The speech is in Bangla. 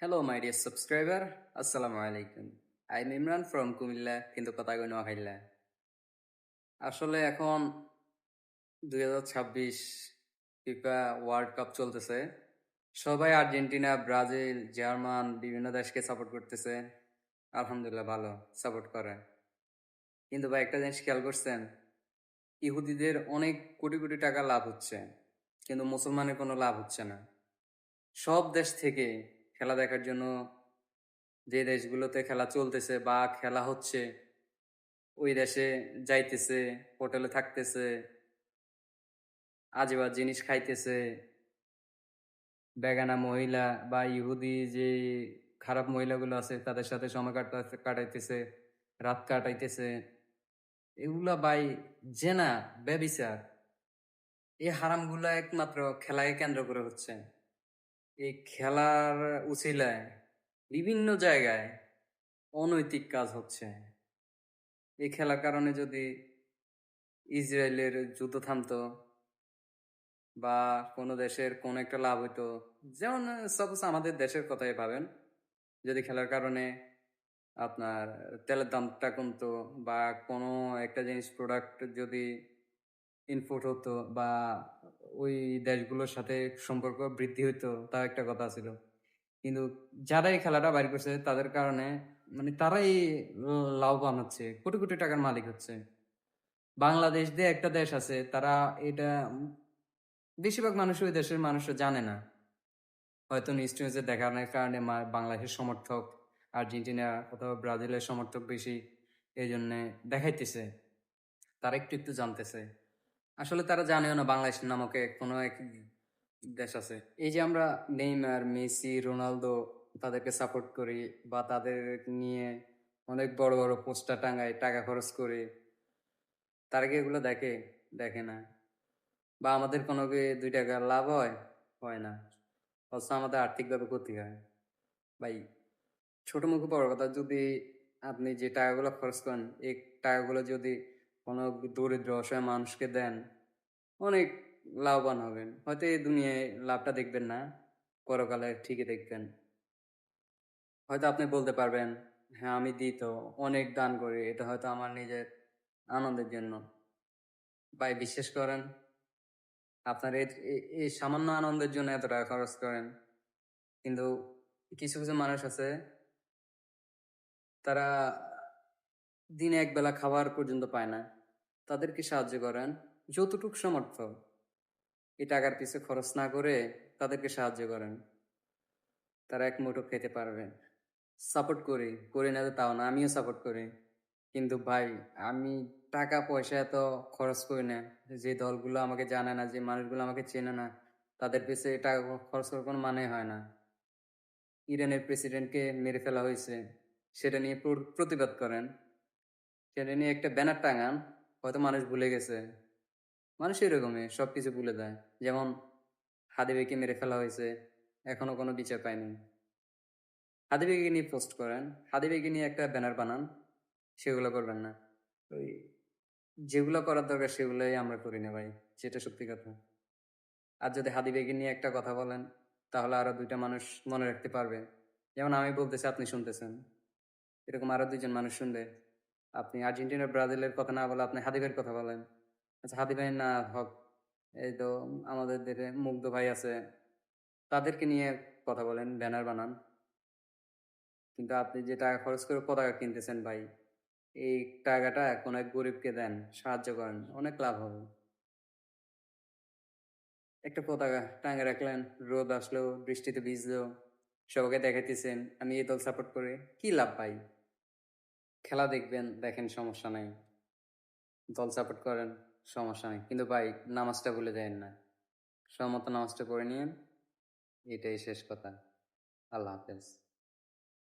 Hello, my dear subscriber. Assalamu alaikum. I'm Imran from Kumilla, কিন্তু কথা কই নোয়াখাইলা। আসলে এখন 2026 ফিফা ওয়ার্ল্ড কাপ চলতেছে। সবাই আর্জেন্টিনা, ব্রাজিল, জার্মান বিভিন্ন দেশকে সাপোর্ট করতেছে। আলহামদুলিল্লাহ ভালো সাপোর্ট করে। কিন্তু ভাই একটা জিনিস খেয়াল করছেন? ইহুদিদের অনেক কোটি কোটি টাকা লাভ হচ্ছে। কিন্তু মুসলমানের কোনো লাভ হচ্ছে না। সব দেশ থেকে খেলা দেখার জন্য যে দেশগুলোতে খেলা চলতেছে বা খেলা হচ্ছে ওই দেশে যাইতেছে, হোটেলে থাকতেছে, আজেবাজে জিনিস খাইতেছে, বেগানা মহিলা বা ইহুদি যে খারাপ মহিলাগুলো আছে তাদের সাথে সময় কাটাইতেছে, রাত কাটাইতেছে। এগুলা ভাই জেনা, ব্যভিচার, এই হারামগুলা একমাত্র খেলাকে কেন্দ্র করে হচ্ছে। এই খেলার উছিলায় বিভিন্ন জায়গায় অনৈতিক কাজ হচ্ছে। এই খেলার কারণে যদি ইসরায়েলের যুদ্ধ থামতো বা কোনো দেশের কোনো একটা লাভ হইতো, যেমন সাপোজ আমাদের দেশের কথাই ভাবেন, যদি খেলার কারণে আপনার তেলের দামটা কমতো বা কোনো একটা জিনিস প্রোডাক্ট যদি ইনপুট হতো বা ওই দেশগুলোর সাথে সম্পর্ক বৃদ্ধি হইতো, তাও একটা কথা ছিল। কিন্তু যারা এই খেলাটা বাইর করছে তাদের কারণে মানে তারাই লাভবান হচ্ছে, কোটি কোটি টাকার মালিক হচ্ছে। বাংলাদেশ দিয়ে একটা দেশ আছে, তারা এটা বেশিরভাগ মানুষ ওই দেশের মানুষও জানে না। হয়তো নিউজে দেখানোর কারণে বাংলাদেশের সমর্থক আর্জেন্টিনা অথবা ব্রাজিলের সমর্থক বেশি, এই জন্যে দেখাইতেছে, তারা একটু একটু জানতেছে। আসলে তারা জানেও না বাংলাদেশ নামক কোনো এক দেশ আছে। এই যে আমরা নেইমার, মেসি, রোনালদো তাদেরকে সাপোর্ট করি বা তাদের নিয়ে অনেক বড় বড় পোস্টার টাঙাই, টাকা খরচ করি, তারা কি এগুলো দেখে? দেখে না। বা আমাদের কোনো কি 2 টাকা লাভ হয়? হয় না। অথচ আমাদের আর্থিকভাবে ক্ষতি হয়। ভাই ছোট মুখে বড় কথা, যদি আপনি যে টাকাগুলো খরচ করেন, এই টাকাগুলো যদি কোনো দরিদ্র অসহায় মানুষকে দেন, অনেক লাভবান হবেন। হয়তো এই দুনিয়ায় লাভটা দেখবেন না, পরকালে ঠিকই দেখবেন। হয়তো আপনি বলতে পারবেন, হ্যাঁ আমি দিই তো, অনেক দান করি, এটা হয়তো আমার নিজের আনন্দের জন্য। ভাই বিশ্বাস করেন, আপনার এই সামান্য আনন্দের জন্য এত টাকা খরচ করেন, কিন্তু কিছু কিছু মানুষ আছে, তারা দিনে একবেলা খাবার পর্যন্ত পায় না। তাদেরকে সাহায্য করেন যতটুক সামর্থ্য, এই টাকার পিছে খরচ না করে তাদেরকে সাহায্য করেন, তারা এক মুঠো খেতে পারবে। সাপোর্ট করি না তো তাও না, আমিও সাপোর্ট করি। কিন্তু ভাই আমি টাকা পয়সা এত খরচ করি না। যে দলগুলো আমাকে জানে না, যে মানুষগুলো আমাকে চেনে না, তাদের পিছে টাকা খরচ করার কোনো মানে হয় না। ইরানের প্রেসিডেন্টকে মেরে ফেলা হয়েছে, সেটা নিয়ে প্রতিবাদ করেন, সেটা নিয়ে একটা ব্যানার টাঙান, হয়তো মানুষ ভুলে গেছে। মানুষ এরকমই সবকিছু ভুলে যায়। যেমন হাদিবাইকে মেরে ফেলা হয়েছে, এখনো কোনো বিচার পায়নি। হাদিবাইকে নিয়ে পোস্ট করেন, হাদিবাইকে নিয়ে একটা ব্যানার বানান, সেগুলো করবেন না। ওই যেগুলো করার দরকার সেগুলোই আমরা করি না ভাই, যেটা সত্যি কথা। আর যদি হাদিবাইকে নিয়ে একটা কথা বলেন, তাহলে আরো 2টা মানুষ মনে রাখতে পারবে। যেমন আমি বলতেছি, আপনি শুনতেছেন, এরকম আরো 2জন মানুষ শুনবে। আপনি আর্জেন্টিনা ব্রাজিলের কথা না বলে আপনি হাদিবের কথা বলেন। আচ্ছা হাদি ভাই না হক, এই তো আমাদের দেশে মুগ্ধ ভাই আছে, তাদেরকে নিয়ে কথা বলেন, ব্যানার বানান। কিন্তু আপনি যে টাকা খরচ করে পতাকা কিনতেছেন ভাই, এই টাকাটা কোনো এক গরিবকে দেন, সাহায্য করেন, অনেক লাভ হবে। একটা পতাকা টাঙে রাখলেন, রোদ আসলো, বৃষ্টিতে ভিজলো, সবাইকে দেখাইতেছেন আমি এই দল সাপোর্ট করি, কি লাভ ভাই? খেলা দেখবেন, দেখেন, সমস্যা নাই, দল সাপোর্ট করেন, সমস্যা নেই, কিন্তু ভাই নামাজটা ভুলে যাবেন না। সময় মতো নামাজটা পড়ে নিন, এটাই শেষ কথা। আল্লাহ হাফেজ।